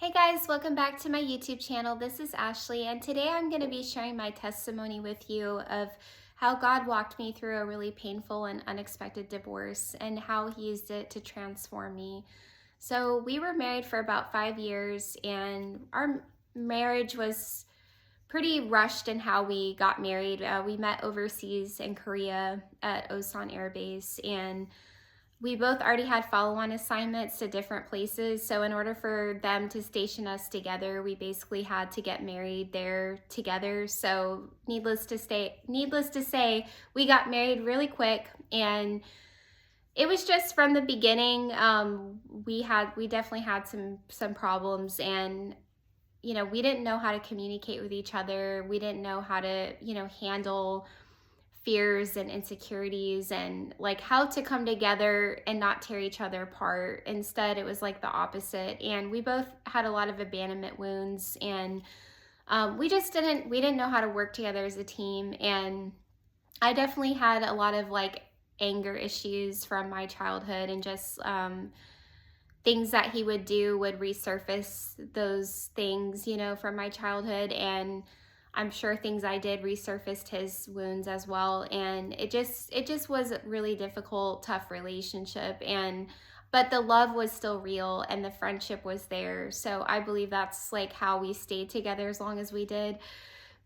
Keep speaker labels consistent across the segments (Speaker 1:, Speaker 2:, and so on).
Speaker 1: Hey guys, welcome back to my YouTube channel. This is Ashley, and today I'm going to be sharing my testimony with you of how God walked me through a really painful and unexpected divorce and how He used it to transform me. So, we were married for about 5 years, and our marriage was pretty rushed in how we got married. We met overseas in Korea at Osan Air Base, and we both already had follow-on assignments to different places. So in order for them to station us together, we basically had to get married there together. So needless to say, we got married really quick, and it was just from the beginning. We definitely had some problems, and we didn't know how to communicate with each other. We didn't know how to handle fears and insecurities and like how to come together and not tear each other apart. Instead, it was like the opposite. And we both had a lot of abandonment wounds, and we didn't know how to work together as a team. And I definitely had a lot of like anger issues from my childhood, and just things that he would do would resurface those things, from my childhood. And I'm sure things I did resurfaced his wounds as well. And it just was a really difficult, tough relationship. But the love was still real and the friendship was there. So I believe that's like how we stayed together as long as we did.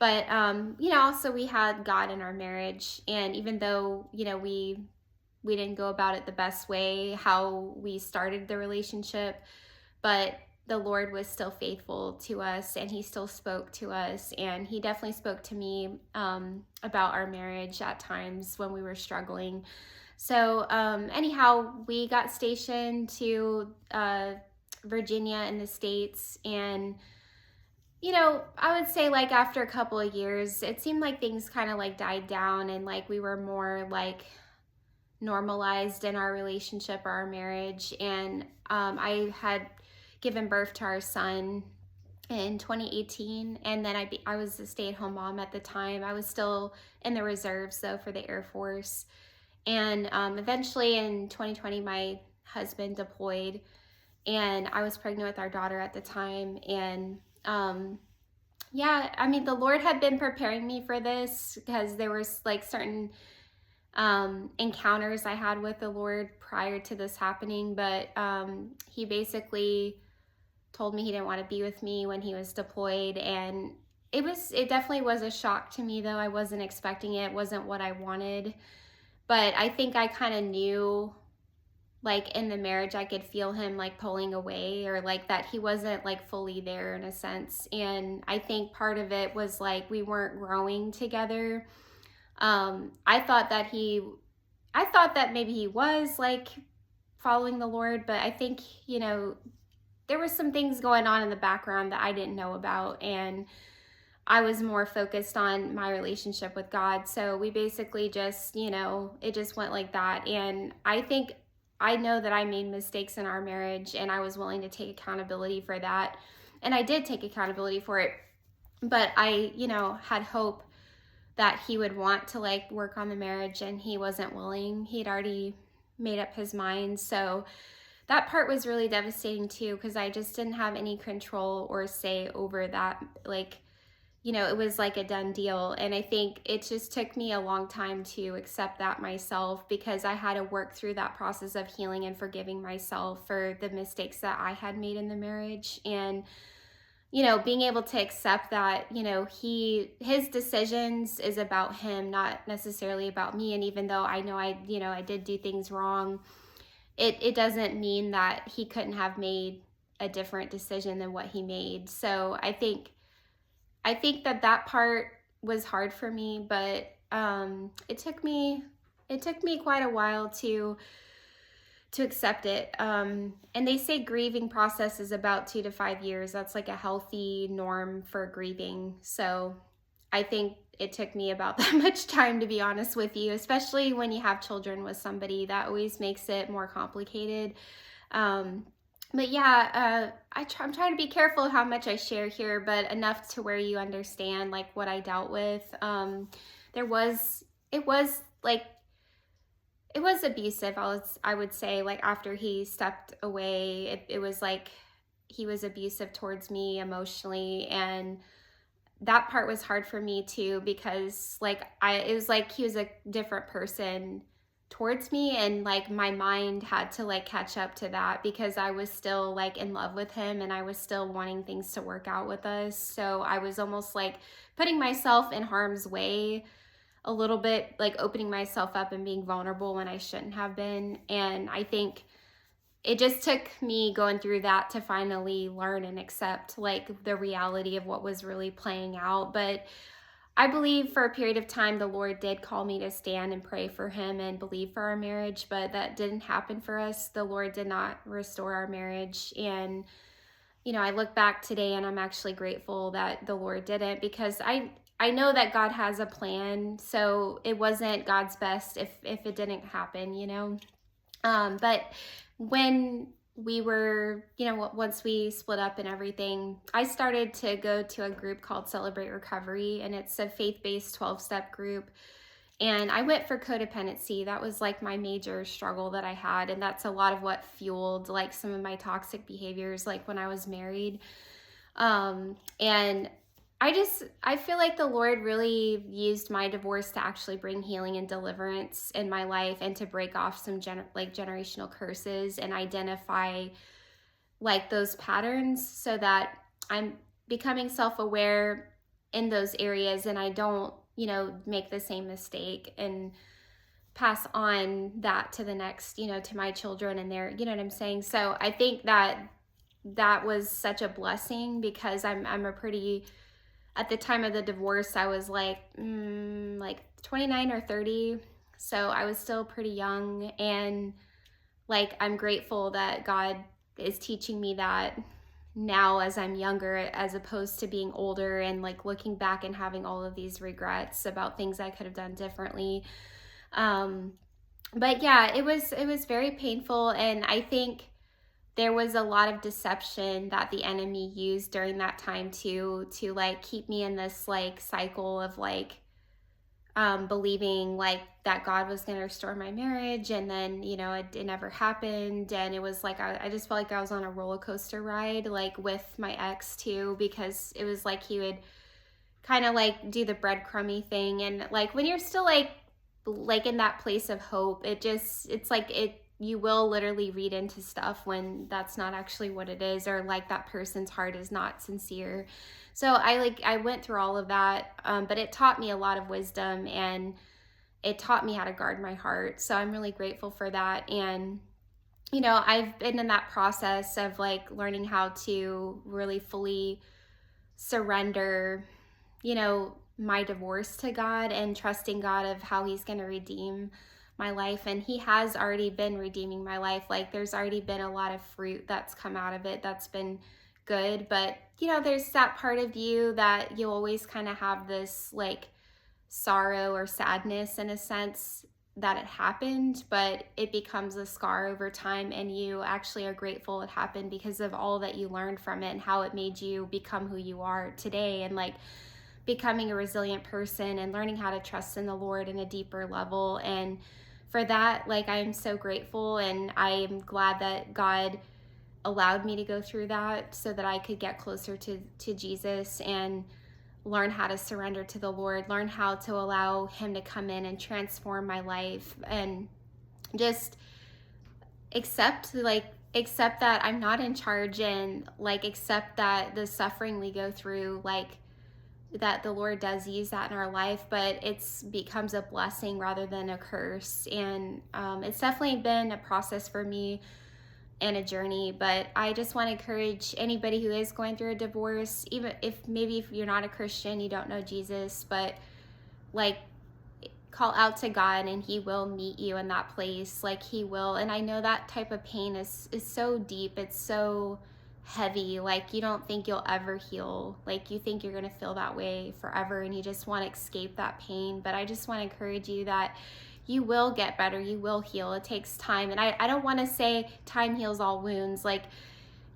Speaker 1: But also we had God in our marriage. And even though, we didn't go about it the best way how we started the relationship, but the Lord was still faithful to us, and He still spoke to us. And He definitely spoke to me about our marriage at times when we were struggling. So, anyhow, we got stationed to Virginia in the States. And, I would say like after a couple of years, it seemed like things kind of like died down, and like we were more like normalized in our relationship or our marriage. And I had given birth to our son in 2018, and then I was a stay-at-home mom at the time. I was still in the reserves though for the Air Force. And eventually in 2020 my husband deployed, and I was pregnant with our daughter at the time. And yeah, I mean, the Lord had been preparing me for this because there was like certain encounters I had with the Lord prior to this happening. But He basically told me He didn't want to be with me when he was deployed. And it definitely was a shock to me, though. I wasn't expecting it. It wasn't what I wanted. But I think I kind of knew, like in the marriage, I could feel Him like pulling away, or like that He wasn't like fully there in a sense. And I think part of it was like we weren't growing together. I thought that maybe He was like following the Lord, but I think, there was some things going on in the background that I didn't know about. And I was more focused on my relationship with God. So we basically just, it just went like that. And I know that I made mistakes in our marriage, and I was willing to take accountability for that. And I did take accountability for it. But I, had hope that He would want to like work on the marriage, and He wasn't willing. He'd already made up His mind. So that part was really devastating too, because I just didn't have any control or say over that. Like, it was like a done deal. And I think it just took me a long time to accept that myself, because I had to work through that process of healing and forgiving myself for the mistakes that I had made in the marriage. And being able to accept that, his decisions is about him, not necessarily about me. And even though I know I did do things wrong, it doesn't mean that he couldn't have made a different decision than what he made. So I think that part was hard for me, but it took me quite a while to accept it. And they say grieving process is about 2 to 5 years. That's like a healthy norm for grieving. So I think it took me about that much time, to be honest with you, especially when you have children with somebody. That always makes it more complicated. But yeah, I'm trying to be careful how much I share here, but enough to where you understand like what I dealt with. There was, it was like, it was abusive. I would say, like after he stepped away, it was like he was abusive towards me emotionally, and that part was hard for me too, because like it was like he was a different person towards me, and like my mind had to like catch up to that because I was still like in love with him and I was still wanting things to work out with us. So I was almost like putting myself in harm's way a little bit, like opening myself up and being vulnerable when I shouldn't have been. And I think it just took me going through that to finally learn and accept like the reality of what was really playing out. But I believe for a period of time, the Lord did call me to stand and pray for him and believe for our marriage, but that didn't happen for us. The Lord did not restore our marriage. And, you know, I look back today and I'm actually grateful that the Lord didn't, because I know that God has a plan. So it wasn't God's best if it didn't happen, you know. But when we were, you know, once we split up and everything, I started to go to a group called Celebrate Recovery, and it's a faith-based 12-step group. And I went for codependency. That was like my major struggle that I had. And that's a lot of what fueled like some of my toxic behaviors, like when I was married. And I feel like the Lord really used my divorce to actually bring healing and deliverance in my life, and to break off some generational curses and identify like those patterns, so that I'm becoming self-aware in those areas and I don't, you know, make the same mistake and pass on that to the next, you know, to my children and their, you know what I'm saying? So I think that was such a blessing, because I'm a pretty, at the time of the divorce, I was like 29 or 30. So I was still pretty young, and like, I'm grateful that God is teaching me that now as I'm younger, as opposed to being older and like looking back and having all of these regrets about things I could have done differently. But yeah, it was very painful. And I think there was a lot of deception that the enemy used during that time to like keep me in this like cycle of like believing like that God was going to restore my marriage, and then, you know, it never happened. And it was like I just felt like I was on a roller coaster ride, like with my ex too, because it was like he would kind of like do the breadcrumby thing. And like when you're still like in that place of hope, it's like you will literally read into stuff when that's not actually what it is, or like that person's heart is not sincere. So I went through all of that, but it taught me a lot of wisdom, and it taught me how to guard my heart. So I'm really grateful for that. And, you know, I've been in that process of like learning how to really fully surrender, you know, my divorce to God, and trusting God of how he's going to redeem my life. And he has already been redeeming my life. Like there's already been a lot of fruit that's come out of it that's been good. But, you know, there's that part of you that you always kind of have this like sorrow or sadness in a sense that it happened, but it becomes a scar over time, and you actually are grateful it happened because of all that you learned from it and how it made you become who you are today, and like becoming a resilient person and learning how to trust in the Lord in a deeper level. And for that, like, I'm so grateful, and I'm glad that God allowed me to go through that so that I could get closer to Jesus and learn how to surrender to the Lord, learn how to allow him to come in and transform my life, and just accept that I'm not in charge, and like accept that the suffering we go through, like that the Lord does use that in our life, but it's becomes a blessing rather than a curse. And it's definitely been a process for me and a journey, but I just want to encourage anybody who is going through a divorce, even if you're not a Christian, you don't know Jesus, but like call out to God and he will meet you in that place. Like he will. And I know that type of pain is so deep. It's so heavy. Like you don't think you'll ever heal. Like you think you're going to feel that way forever and you just want to escape that pain. But I just want to encourage you that you will get better. You will heal. It takes time. And I don't want to say time heals all wounds. Like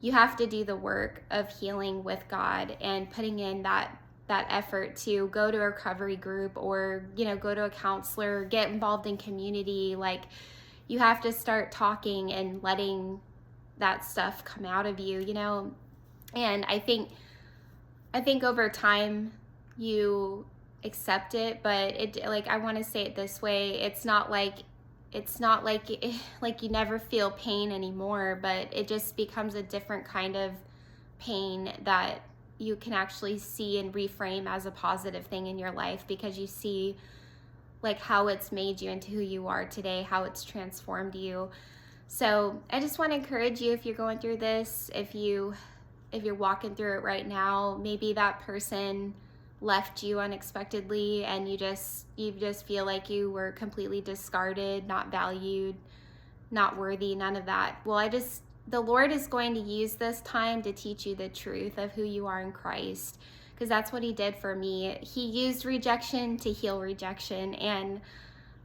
Speaker 1: you have to do the work of healing with God and putting in that effort to go to a recovery group, or, you know, go to a counselor, get involved in community. Like you have to start talking and letting that stuff come out of you, you know. And I think over time you accept it, but it, like, I want to say it this way, it's not like like you never feel pain anymore, but it just becomes a different kind of pain that you can actually see and reframe as a positive thing in your life, because you see like how it's made you into who you are today, how it's transformed you. So I just want to encourage you, if you're going through this, if you're walking through it right now, maybe that person left you unexpectedly and you just feel like you were completely discarded, not valued, not worthy, none of that. Well, the Lord is going to use this time to teach you the truth of who you are in Christ, because that's what he did for me. He used rejection to heal rejection, and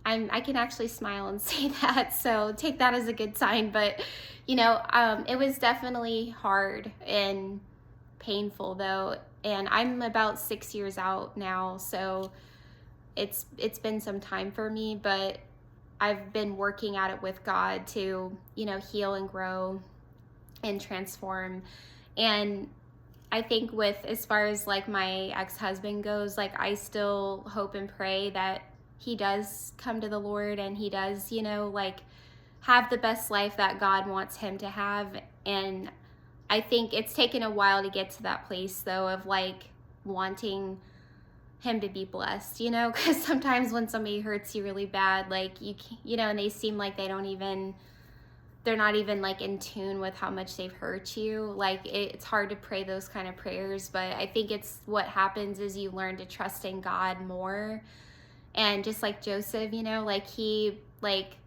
Speaker 1: I can actually smile and say that, so take that as a good sign. But you know, it was definitely hard and painful though, and I'm about 6 years out now, so it's been some time for me, but I've been working at it with God to, you know, heal and grow and transform. And I think with, as far as like my ex-husband goes, like I still hope and pray that he does come to the Lord and he does, you know, like have the best life that God wants him to have. And I think it's taken a while to get to that place though, of like wanting him to be blessed, you know, because sometimes when somebody hurts you really bad, like you know, and they seem like they're not even like in tune with how much they've hurt you, like it's hard to pray those kind of prayers. But I think it's what happens is you learn to trust in God more. And just like Joseph, you know, like he like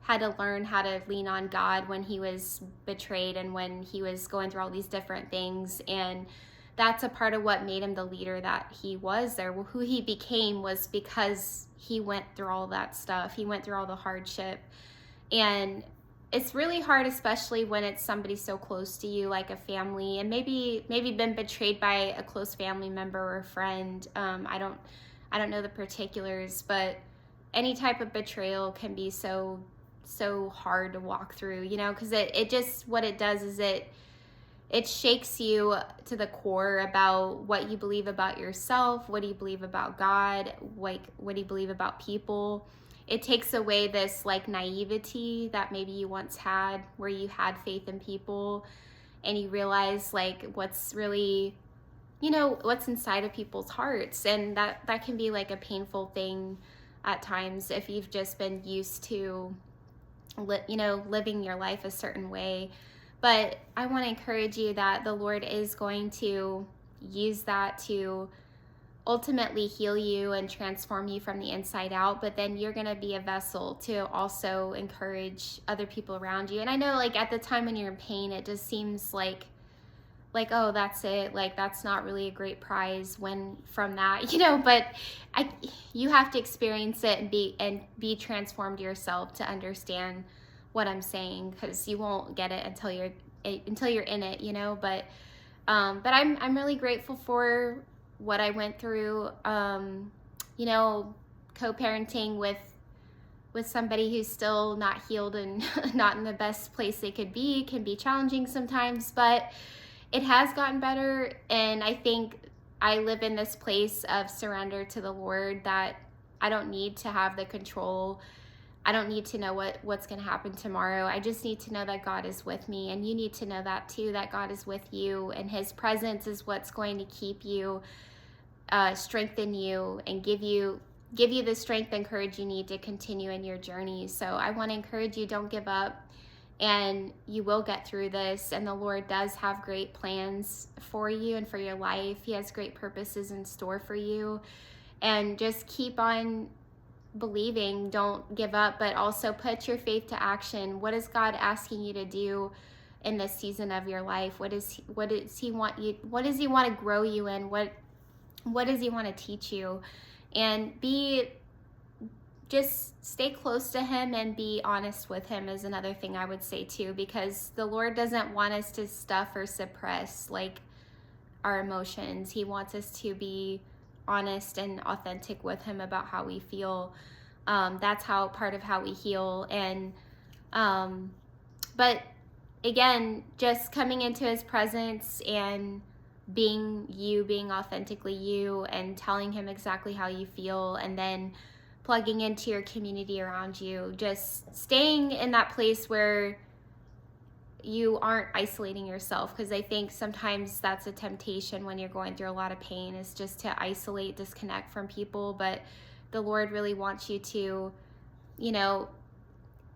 Speaker 1: had to learn how to lean on God when he was betrayed and when he was going through all these different things. And that's a part of what made him the leader that he was there. Who he became was because he went through all that stuff. He went through all the hardship. And it's really hard, especially when it's somebody so close to you, like a family, and maybe been betrayed by a close family member or a friend. I don't know the particulars, but any type of betrayal can be so hard to walk through, you know, because it just, what it does is it shakes you to the core about what you believe about yourself, what do you believe about God, like what do you believe about people. It takes away this like naivety that maybe you once had, where you had faith in people and you realize like what's really, you know, what's inside of people's hearts. And that can be like a painful thing at times if you've just been used to you know, living your life a certain way. But I want to encourage you that the Lord is going to use that to ultimately heal you and transform you from the inside out. But then you're going to be a vessel to also encourage other people around you. And I know like at the time when you're in pain, it just seems like, oh, that's it. Like, that's not really a great prize when from that, you know, but you have to experience it and be transformed yourself to understand what I'm saying, because you won't get it until you're in it, you know. But I'm really grateful for what I went through. You know, co-parenting with somebody who's still not healed and not in the best place they could be can be challenging sometimes, but it has gotten better. And I think I live in this place of surrender to the Lord, that I don't need to have the control. I don't need to know what's going to happen tomorrow. I just need to know that God is with me. And you need to know that too, that God is with you, and his presence is what's going to keep you, strengthen you, and give you the strength and courage you need to continue in your journey. So I want to encourage you, don't give up. And you will get through this, and the Lord does have great plans for you and for your life. He has great purposes in store for you, and just keep on believing. Don't give up, but also put your faith to action. What is God asking you to do in this season of your life? What does he want to grow you in? What does he want to teach you? And just stay close to him and be honest with him is another thing I would say too, because the Lord doesn't want us to stuff or suppress like our emotions. He wants us to be honest and authentic with him about how we feel. That's part of how we heal. And but again, just coming into his presence and being you, being authentically you, and telling him exactly how you feel, and then plugging into your community around you, just staying in that place where you aren't isolating yourself, because I think sometimes that's a temptation when you're going through a lot of pain, is just to isolate, disconnect from people. But the Lord really wants you to, you know,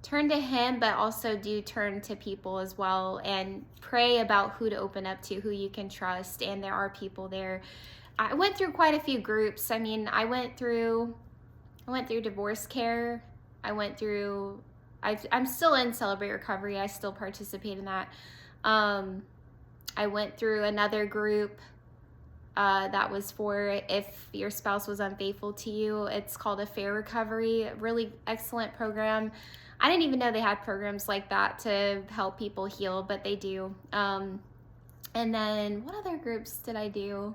Speaker 1: turn to him, but also do turn to people as well, and pray about who to open up to, who you can trust. And there are people there. I went through quite a few groups. I mean, I went through divorce care. I'm still in Celebrate Recovery. I still participate in that. I went through another group that was for if your spouse was unfaithful to you. It's called Affair Recovery. Really excellent program. I didn't even know they had programs like that to help people heal, but they do. And then what other groups did I do?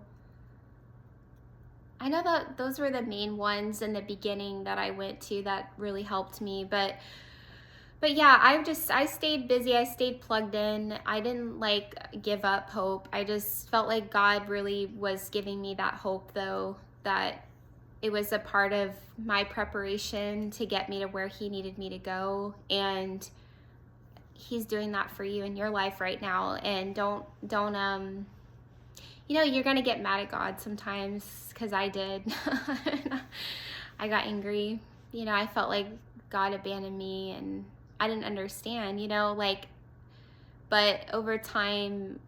Speaker 1: I know that those were the main ones in the beginning that I went to that really helped me. But yeah, I stayed busy. I stayed plugged in. I didn't like give up hope. I just felt like God really was giving me that hope, though, that it was a part of my preparation to get me to where he needed me to go. And he's doing that for you in your life right now. And don't you know, you're gonna get mad at God sometimes, because I did. I got angry. You know, I felt like God abandoned me, and I didn't understand, you know, like, but over time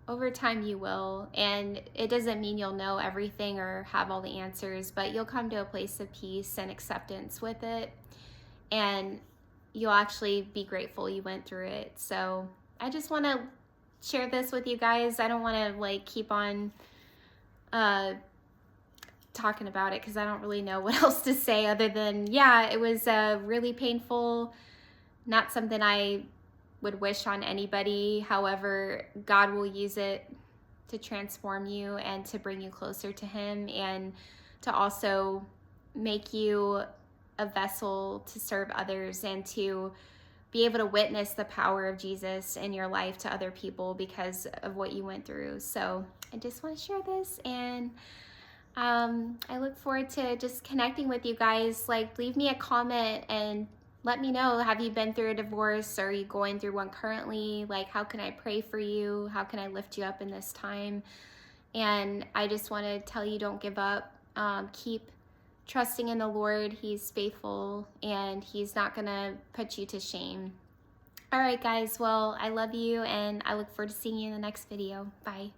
Speaker 1: you will. And it doesn't mean you'll know everything or have all the answers, but you'll come to a place of peace and acceptance with it, and you'll actually be grateful you went through it. So I just want to share this with you guys. I don't want to like keep on talking about it, because I don't really know what else to say other than, yeah, it was really painful. Not something I would wish on anybody. However, God will use it to transform you and to bring you closer to him, and to also make you a vessel to serve others, and to be able to witness the power of Jesus in your life to other people because of what you went through. So I just want to share this, and I look forward to just connecting with you guys. Like, leave me a comment and let me know, have you been through a divorce? Or are you going through one currently? Like, how can I pray for you? How can I lift you up in this time? And I just want to tell you, don't give up. Keep trusting in the Lord. He's faithful, and he's not going to put you to shame. All right, guys. Well, I love you, and I look forward to seeing you in the next video. Bye.